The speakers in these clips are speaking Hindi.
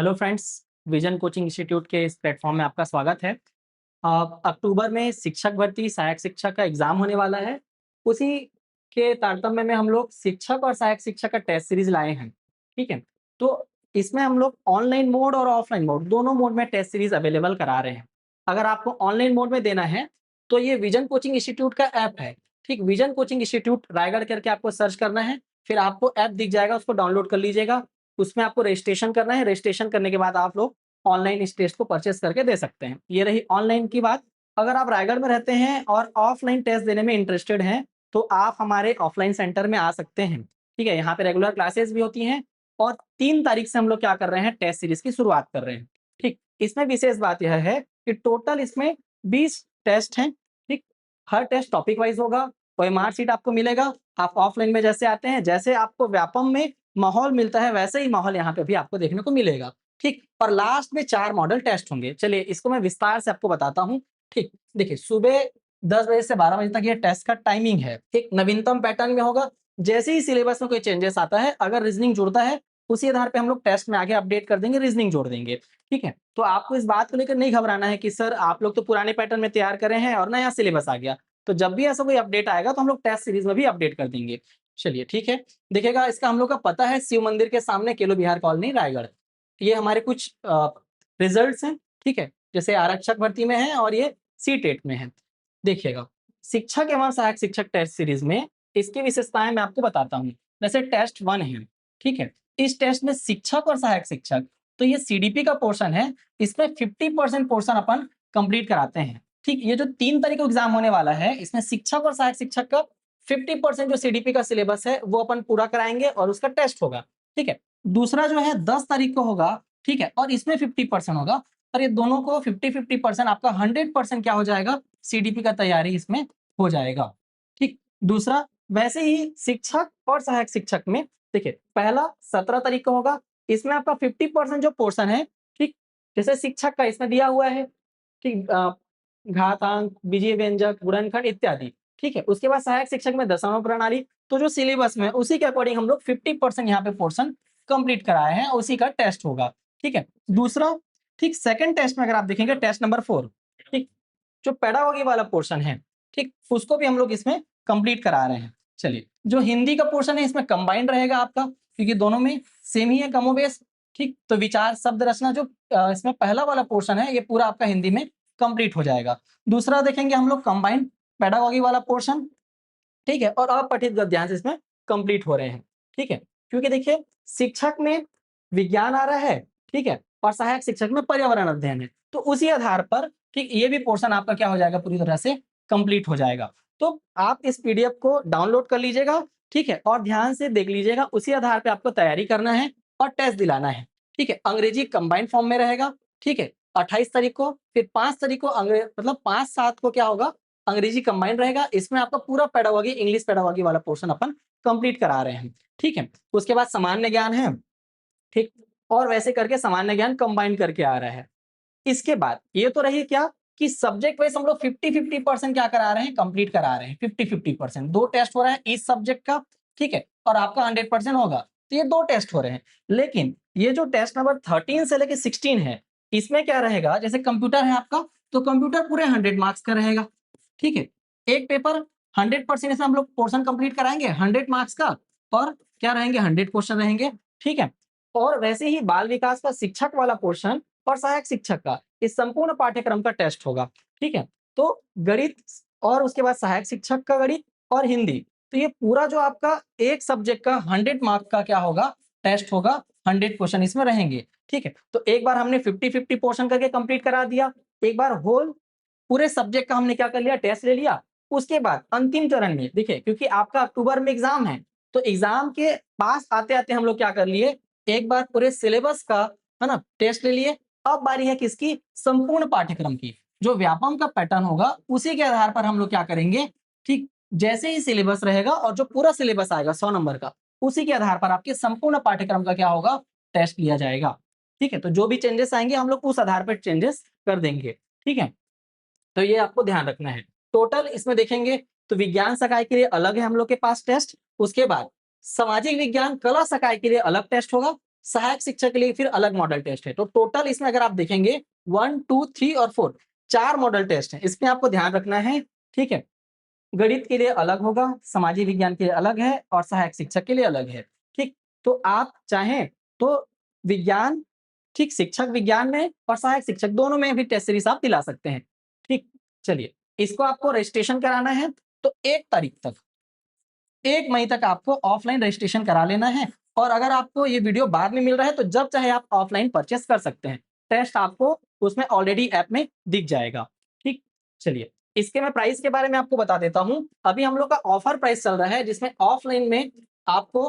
Hello friends, vision coaching institute के इस प्लेटफॉर्म में आपका स्वागत है। अक्टूबर में शिक्षक भर्ती, सहायक शिक्षक का एग्ज़ाम होने वाला है। उसी के तारतम्य में हम लोग शिक्षक और सहायक शिक्षक का टेस्ट सीरीज़ लाए हैं, ठीक है? तो इसमें हम लोग ऑनलाइन मोड और ऑफलाइन मोड दोनों मोड में टेस्ट सीरीज़ अवेलेबल करा रहे हैं। अगर आपको ऑनलाइन मोड में देना है, तो ये विजन कोचिंग इंस्टीट्यूट का ऐप है, ठीक? विजन कोचिंग इंस्टीट्यूट रायगढ़ करके आपको सर्च करना है, फिर आपको ऐप दिख जाएगा, उसको डाउनलोड कर लीजिएगा। उसमें आपको रजिस्ट्रेशन करना है, रजिस्ट्रेशन करने के बाद आप लोग ऑनलाइन इस टेस्ट को परचेज़ करके दे सकते हैं। ये रही ऑनलाइन की बात। अगर आप रायगढ़ में रहते हैं और ऑफलाइन टेस्ट देने में इंटरेस्टेड हैं, तो आप हमारे ऑफलाइन सेंटर में आ सकते हैं, ठीक है? यहाँ पे रेगुलर क्लासेस भी होती हैं और 3 तारीख से हम लोग क्या कर रहे हैं, टेस्ट सीरीज़ की शुरुआत कर रहे हैं, ठीक? इसमें विशेष बात यह है कि टोटल इसमें 20 टेस्ट हैं, ठीक? हर टेस्ट टॉपिक वाइज़ होगा, ओएमआर शीट आपको मिलेगा। आप ऑफलाइन में जैसे आते हैं, जैसे आपको व्यापम में माहौल मिलता है, वैसे ही माहौल यहाँ पे भी आपको देखने को मिलेगा, ठीक? और लास्ट में 4 मॉडल टेस्ट होंगे। चलिए इसको मैं विस्तार से आपको बताता हूँ, ठीक? देखिए सुबह 10 बजे से 12 बजे तक ये टेस्ट का टाइमिंग है, ठीक? नवीनतम पैटर्न में होगा। जैसे ही सिलेबस में कोई चेंजेस आता है, अगर रीज़निंग जुड़ता है, उसी आधार पे हम लोग टेस्ट में आगे अपडेट कर देंगे, रीज़निंग जोड़ देंगे, ठीक है? तो आपको इस बात को लेकर नहीं घबराना है कि सर आप लोग तो पुराने पैटर्न में तैयार कर रहे हैं और नया सिलेबस आ गया। तो जब भी ऐसा कोई अपडेट आएगा, तो हम लोग टेस्ट सीरीज़ में भी अपडेट कर देंगे। चलिए ठीक है। देखिएगा इसका हम लोग का पता है शिव मंदिर के सामने केलो विहार कॉलोनी रायगढ़। ये हमारे कुछ रिजल्ट्स हैं, ठीक है? जैसे आरक्षक भर्ती में है और ये सीटेट में है। देखिएगा, शिक्षक एवं सहायक शिक्षक टेस्ट सीरीज़ में इसकी विशेषताएँ मैं आपको बताता हूँ। जैसे टेस्ट 1 है, ठीक है? इस टेस्ट में शिक्षक और सहायक शिक्षक, तो ये सीडीपी का पोर्शन है, इसमें 50% पोर्शन अपन कंप्लीट कराते हैं, ठीक? ये जो 3 तारीख को एग्ज़ाम होने वाला है, इसमें शिक्षक और सहायक शिक्षक का 50% जो सीडीपी का सिलेबस है, वो अपन पूरा कराएँगे और उसका टेस्ट होगा, ठीक है? दूसरा जो है 10 तारीख को होगा, ठीक है? और इसमें 50% होगा और ये दोनों को 50-50% आपका 100% क्या हो जाएगा, सीडीपी का तैयारी इसमें हो जाएगा, ठीक? दूसरा वैसे ही शिक्षक और सहायक शिक्षक में देखिए, पहला 17 तारीख को होगा, इसमें आपका 50% जो पोर्शन है, ठीक? जैसे शिक्षक का इसमें दिया हुआ है, ठीक? घातांक, बीजीय व्यंजक, गुणनखंड इत्यादि, ठीक है? उसके बाद सहायक शिक्षक में दशमलव प्रणाली, तो जो सिलेबस में उसी के अकॉर्डिंग हम लोग 50% यहाँ पे पोर्शन कंप्लीट कराए हैं, उसी का टेस्ट होगा, ठीक है? दूसरा, ठीक सेकंड टेस्ट में अगर आप देखेंगे टेस्ट नंबर 4, ठीक? जो पेडागोगी वाला पोर्शन है, ठीक? उसको भी हम लोग इसमें कंप्लीट करा रहे हैं। चलिए, जो हिंदी का पोर्शन है इसमें कंबाइंड रहेगा आपका, क्योंकि दोनों में सेम ही है कमोबेश, ठीक? तो विचार, शब्द रचना जो इसमें पहला वाला पोर्शन है, ये पूरा आपका हिंदी में कंप्लीट हो जाएगा। दूसरा देखेंगे हम लोग कंबाइंड पेडागोगी वाला पोर्शन, ठीक है? और अपठित गद्यांश इसमें कंप्लीट हो रहे हैं, ठीक है? क्योंकि देखिए शिक्षक में विज्ञान आ रहा है, ठीक है? और सहायक शिक्षक में पर्यावरण अध्ययन है। तो उसी आधार पर ठीक ये भी पोर्शन आपका क्या हो जाएगा, पूरी तरह से कंप्लीट हो जाएगा। तो आप इस पीडीएफ को डाउनलोड कर लीजिएगा, ठीक है? और ध्यान से देख लीजिएगा, उसी आधार पे आपको तैयारी करना है और टेस्ट दिलाना है, ठीक है? अंग्रेजी कंबाइंड फॉर्म में रहेगा, ठीक है? 28 तारीख को, फिर 5 तारीख को मतलब 5-7 को क्या होगा, अंग्रेजी कंबाइंड रहेगा। इसमें आपका पूरा पेडागोगी, इंग्लिश पेडागोगी वाला पोर्शन अपन कंप्लीट करा रहे हैं, ठीक है? उसके बाद सामान्य ज्ञान है, ठीक? और वैसे करके सामान्य ज्ञान कंबाइन करके आ रहा है। इसके बाद ये तो रही क्या कि सब्जेक्ट वाइज़ हम लोग 50-50% क्या करा रहे हैं, कंप्लीट करा रहे हैं, 50-50%। 2 टेस्ट हो रहा है इस सब्जेक्ट का, ठीक है? और आपका 100% होगा। तो ये 2 टेस्ट हो रहे हैं। लेकिन ये जो टेस्ट नंबर 13 से लेके 16 है, इसमें क्या रहेगा, जैसे कंप्यूटर है आपका, तो कंप्यूटर पूरे 100 मार्क्स का रहेगा, ठीक है? एक पेपर 100% इसमें हम लोग पोर्शन कंप्लीट कराएँगे 100 मार्क्स का, और क्या रहेंगे, 100 क्वेश्चन रहेंगे, ठीक है? और वैसे ही बाल विकास का शिक्षक वाला पोर्शन और सहायक शिक्षक का इस संपूर्ण पाठ्यक्रम का टेस्ट होगा, ठीक है? तो गणित और उसके बाद सहायक शिक्षक का गणित और हिंदी, तो ये पूरा जो आपका एक सब्जेक्ट का 100 मार्क का क्या होगा, टेस्ट होगा, 100 क्वेश्चन इसमें रहेंगे, ठीक है? तो एक बार हमने 50-50 पोर्शन करके कंप्लीट करा दिया, एक बार होल पूरे सब्जेक्ट का हमने क्या कर लिया, टेस्ट ले लिया। उसके बाद अंतिम चरण में देखिए, क्योंकि आपका अक्टूबर में एग्ज़ाम है, तो एग्ज़ाम के पास आते-आते हम लोग क्या कर लिए, एक बार पूरे सिलेबस का, है ना, टेस्ट ले लिए। अब बारी है किसकी, संपूर्ण पाठ्यक्रम की। जो व्यापम का पैटर्न होगा, उसी के आधार पर हम लोग क्या करेंगे, ठीक? जैसे ही सिलेबस रहेगा और जो पूरा सिलेबस आएगा 100 नंबर का, उसी के आधार पर आपके संपूर्ण पाठ्यक्रम का क्या होगा, टेस्ट लिया जाएगा। ठीक है? तो जो भी चेंजेस आएँगे हम लोग उस आधार पर चेंजेस कर देंगे। ठीक है? तो ये आपको ध्यान रखना है। टोटल इसमें देखेंगे तो विज्ञान संकाय के लिए अलग है हम लोग के पास टेस्ट, उसके बाद सामाजिक विज्ञान, कला संकाय के लिए अलग टेस्ट होगा सहायक शिक्षा के लिए फिर अलग मॉडल टेस्ट है। तो टोटल इसमें अगर आप देखेंगे 1, 2, 3 और 4 4 मॉडल टेस्ट हैं। इसमें आपको ध्यान रखना है, ठीक है? गणित के लिए अलग होगा, सामाजिक विज्ञान के लिए अलग है और सहायक शिक्षक के लिए अलग है, ठीक? तो आप चाहें तो विज्ञान, ठीक, शिक्षक विज्ञान में और सहायक शिक्षक दोनों में भी टेस्ट सीरीज़ आप दिला सकते हैं, ठीक? चलिए, इसको आपको रजिस्ट्रेशन कराना है तो 1 तारीख तक, 1 मई तक आपको ऑफलाइन रजिस्ट्रेशन करा लेना है और अगर आपको ये वीडियो बाद में मिल रहा है तो जब चाहे आप ऑफलाइन परचेज़ कर सकते हैं। टेस्ट आपको उसमें ऑलरेडी ऐप में दिख जाएगा, ठीक? चलिए, इसके मैं प्राइस के बारे में आपको बता देता हूँ। अभी हम लोग का ऑफर प्राइस चल रहा है जिसमें ऑफलाइन में आपको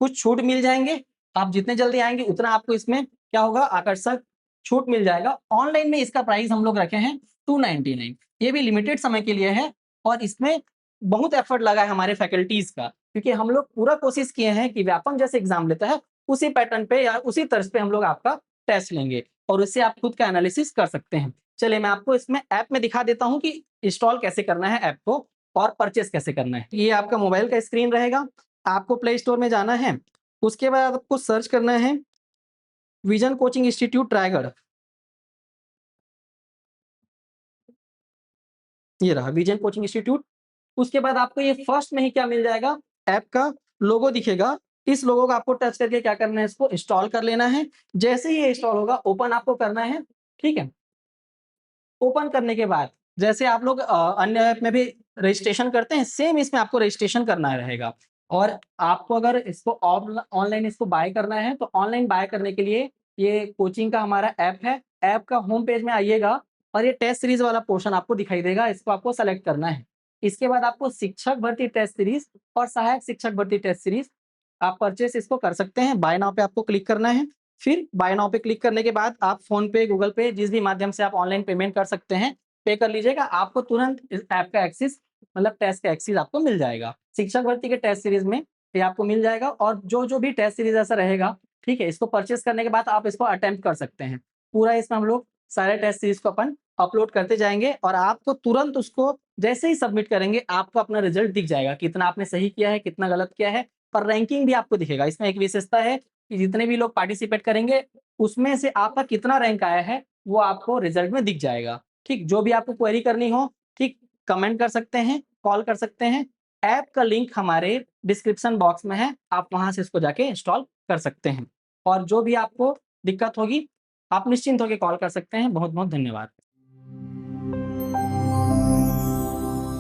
कुछ छूट मिल जाएँगे। आप जितने जल्दी आएँगे उतना आपको इसमें क्या होगा, आकर्षक छूट मिल जाएगा। ऑनलाइन में इसका प्राइस हम लोग रखे हैं 299। ये भी लिमिटेड समय के लिए है और इसमें बहुत एफर्ट लगा है हमारे फैकल्टीज़ का, क्योंकि हम लोग पूरा कोशिश किए हैं कि व्यापम जैसे एग्ज़ाम लेता है, उसी पैटर्न पे या उसी तर्ज पे हम लोग आपका टेस्ट लेंगे और उससे आप खुद का एनालिसिस कर सकते हैं। चलिए, मैं आपको इसमें ऐप में दिखा देता हूँ कि इंस्टॉल कैसे करना है ऐप को और परचेज़ कैसे करना है। ये आपका मोबाइल का स्क्रीन रहेगा, आपको प्ले स्टोर में जाना है, उसके बाद आपको सर्च करना है विज़न कोचिंग इंस्टीट्यूट रायगढ़। ये रहा विज़न कोचिंग इंस्टीट्यूट। उसके बाद आपको ये फर्स्ट में ही क्या मिल जाएगा, ऐप का लोगो दिखेगा। इस लोगो को आपको टच करके क्या करना है, इसको इंस्टॉल कर लेना है। जैसे ही ये इंस्टॉल होगा, ओपन आपको करना है, ठीक है? ओपन करने के बाद जैसे आप लोग अन्य ऐप में भी रजिस्ट्रेशन करते हैं, सेम इसमें आपको रजिस्ट्रेशन करना रहेगा और आपको अगर इसको ऑनलाइन इसको बाय करना है, तो ऑनलाइन बाय करने के लिए ये कोचिंग का हमारा ऐप है। ऐप का होम पेज में आइएगा और ये टेस्ट सीरीज़ वाला पोर्शन आपको दिखाई देगा, इसको आपको सेलेक्ट करना है। इसके बाद आपको शिक्षक भर्ती टेस्ट सीरीज़ और सहायक शिक्षक भर्ती टेस्ट सीरीज़ आप परचेज़ इसको कर सकते हैं। बाय नाउ पे आपको क्लिक करना है। फिर बाय नाउ पे क्लिक करने के बाद आप फ़ोन पे, गूगल पे जिस भी माध्यम से आप ऑनलाइन पेमेंट कर सकते हैं, पे कर लीजिएगा। आपको तुरंत इस ऐप का एक्सेस, मतलब टेस्ट का एक्सेस आपको मिल जाएगा। शिक्षक भर्ती के टेस्ट सीरीज़ में ये आपको मिल जाएगा और जो-जो भी टेस्ट सीरीज़ ऐसा रहेगा, ठीक है? इसको परचेज़ करने के बाद आप इसको अटेम्प्ट कर सकते हैं। पूरा इसमें हम लोग सारे टेस्ट सीरीज़ को अपन अपलोड करते जाएँगे और आपको तुरंत उसको जैसे ही सबमिट करेंगे, आपको अपना रिज़ल्ट दिख जाएगा, कितना आपने सही किया है, कितना गलत किया है और रैंकिंग भी आपको दिखेगा। इसमें एक विशेषता है कि जितने भी लोग पार्टिसिपेट करेंगे, उसमें से आपका कितना रैंक आया है, वो आपको रिज़ल्ट में दिख जाएगा। ठीक? जो भी आपको क्वेरी करनी हो, ठीक? कमेंट कर सकते हैं, कॉल कर सकते हैं। ऐप का लिंक हमारे डिस्क्रिप्शन बॉक्स में है, आप वहाँ से इसको जाके इंस्टॉल कर सकते हैं और जो भी आपको दिक्कत होगी, आप निश्चिंत होके कॉल कर सकते हैं। बहुत-बहुत धन्यवाद।